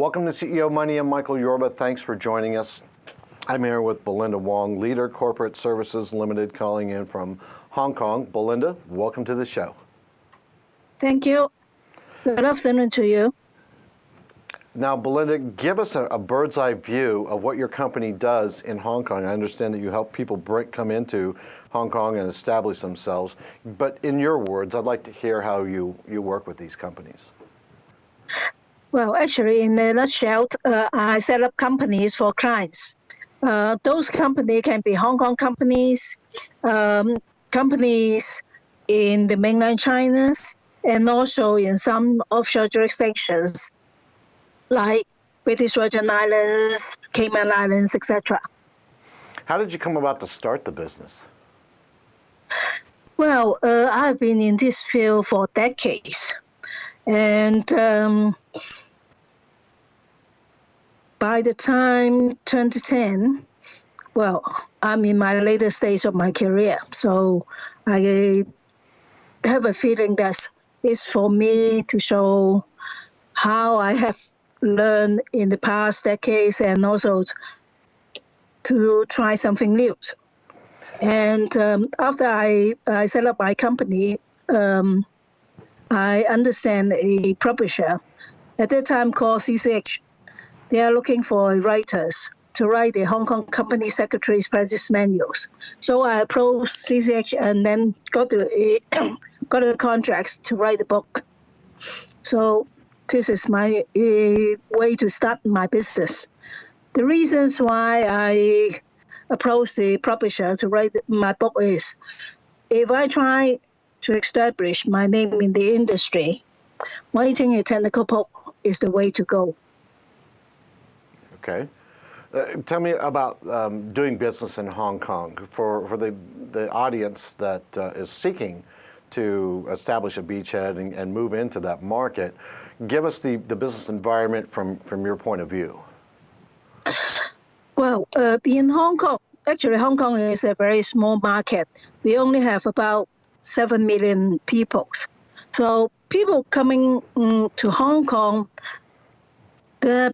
Welcome to CEO Money. I'm Michael Yorba. Thanks for joining us. I'm here with Belinda Wong, Leader Corporate Services Limited, calling in from Hong Kong. Belinda, welcome to the show. Thank you. Good afternoon to you. Now, Belinda, give us a bird's eye view of what your company does in Hong Kong. I understand that you help people come into Hong Kong and establish themselves. But in your words, I'd like to hear how you work with these companies. Well, actually, in a nutshell, I set up companies for clients. Those companies can be Hong Kong companies, companies in the mainland China, and also in some offshore jurisdictions like British Virgin Islands, Cayman Islands, etc. How did you come about to start the business? Well, I've been in this field for decades. And by the time 2010, well, I'm in my later stage of my career. So I have a feeling that it's for me to show how I have learned in the past decades and also to try something new. And after I set up my company, I understand a publisher at that time called CCH. They are looking for writers to write the Hong Kong company secretary's practice manuals. So I approached CCH and then got the contracts to write the book. So this is my way to start my business. The reasons why I approached the publisher to write my book is, if I try to establish my name in the industry, writing a technical book is the way to go. Okay. Tell me about doing business in Hong Kong for the audience that is seeking to establish a beachhead and move into that market. Give us the business environment from your point of view. Well, in Hong Kong, actually Hong Kong is a very small market. We only have about 7 million people. So people coming to Hong Kong, the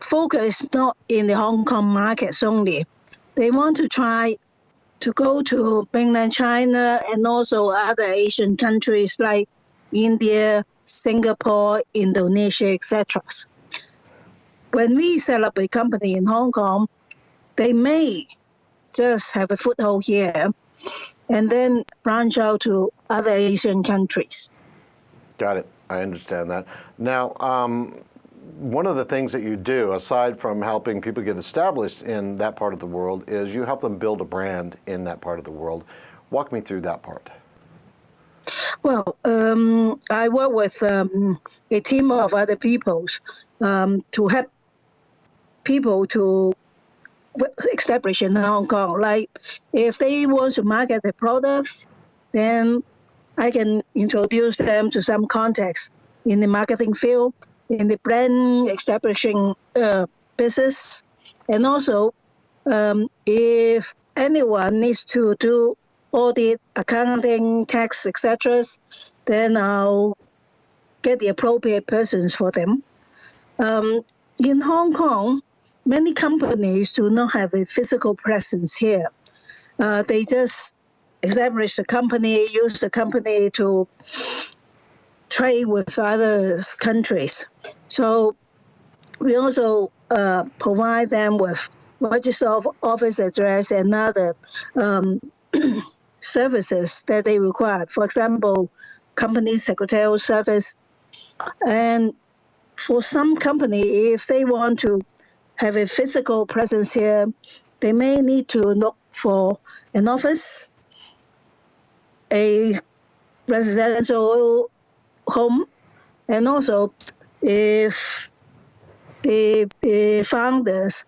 focus is not in the Hong Kong markets only. They want to try to go to mainland China and also other Asian countries like India, Singapore, Indonesia, etc. When we set up a company in Hong Kong, they may just have a foothold here and then branch out to other Asian countries. Got it. I understand that. Now, one of the things that you do, aside from helping people get established in that part of the world, is you help them build a brand in that part of the world. Walk me through that part. Well, I work with a team of other people to help people to establish in Hong Kong. Like if they want to market their products, then I can introduce them to some contacts in the marketing field, in the brand establishing business. And also, if anyone needs to do audit, accounting, tax, etc., then I'll get the appropriate persons for them. In Hong Kong, many companies do not have a physical presence here. They just establish the company, use the company to trade with other countries. So we also provide them with registered office address and other services that they require. For example, company secretarial service. And for some company, if they want to have a physical presence here, they may need to look for an office, a residential home, and also if the founders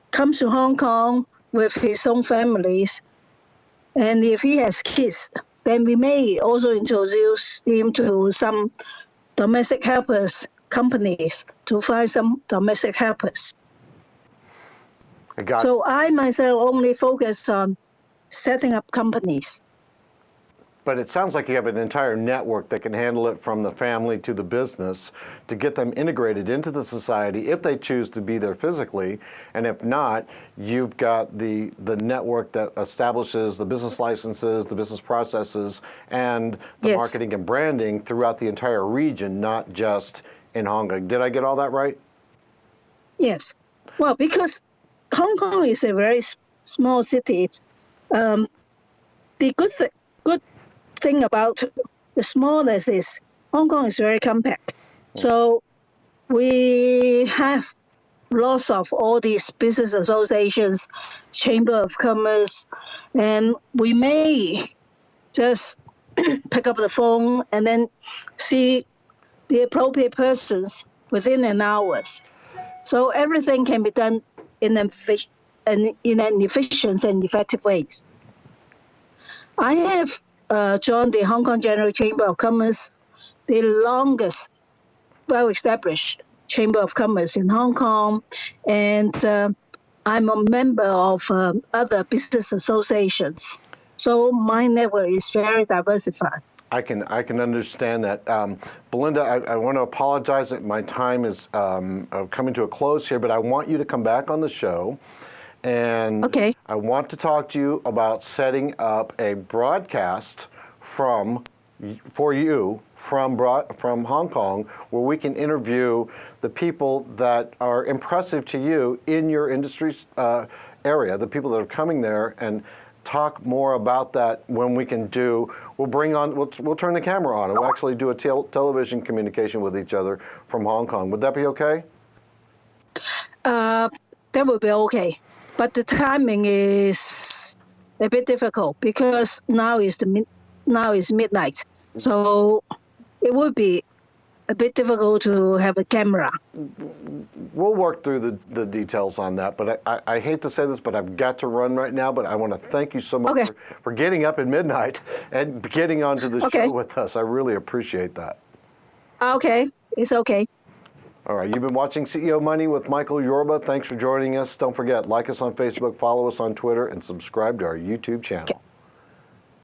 come to Hong Kong with his own families, and if he has kids, then we may also introduce him to some domestic helpers companies to find some domestic helpers. So I myself only focus on setting up companies. But it sounds like you have an entire network that can handle it from the family to the business to get them integrated into the society if they choose to be there physically. And if not, you've got the network that establishes the business licenses, the business processes, and the Yes. marketing and branding throughout the entire region, not just in Hong Kong. Did I get all that right? Yes. Well, because Hong Kong is a very small city, the good thing about the smallness is Hong Kong is very compact. So we have lots of all these business associations, chamber of commerce, and we may just pick up the phone and then see the appropriate persons within an hour. So everything can be done in an efficient and effective ways. I have joined the Hong Kong General Chamber of Commerce, the longest well-established Chamber of Commerce in Hong Kong, and I'm a member of other business associations. So my network is very diversified. I can understand that. Belinda, I want to apologize that my time is coming to a close here, but I want you to come back on the show. And Okay. I want to talk to you about setting up a broadcast for you from Hong Kong, where we can interview the people that are impressive to you in your industry area, the people that are coming there, and talk more about that when we can do. We'll turn the camera on and we'll actually do a television communication with each other from Hong Kong. Would that be okay? That would be okay. But the timing is a bit difficult because now is midnight. So it would be a bit difficult to have a camera. We'll work through the details on that, but I hate to say this, but I've got to run right now, but I want to thank you so much for getting up at midnight and getting onto the show with us. I really appreciate that. Okay, it's okay. All right, you've been watching CEO Money with Michael Yorba. Thanks for joining us. Don't forget, like us on Facebook, follow us on Twitter, and subscribe to our YouTube channel.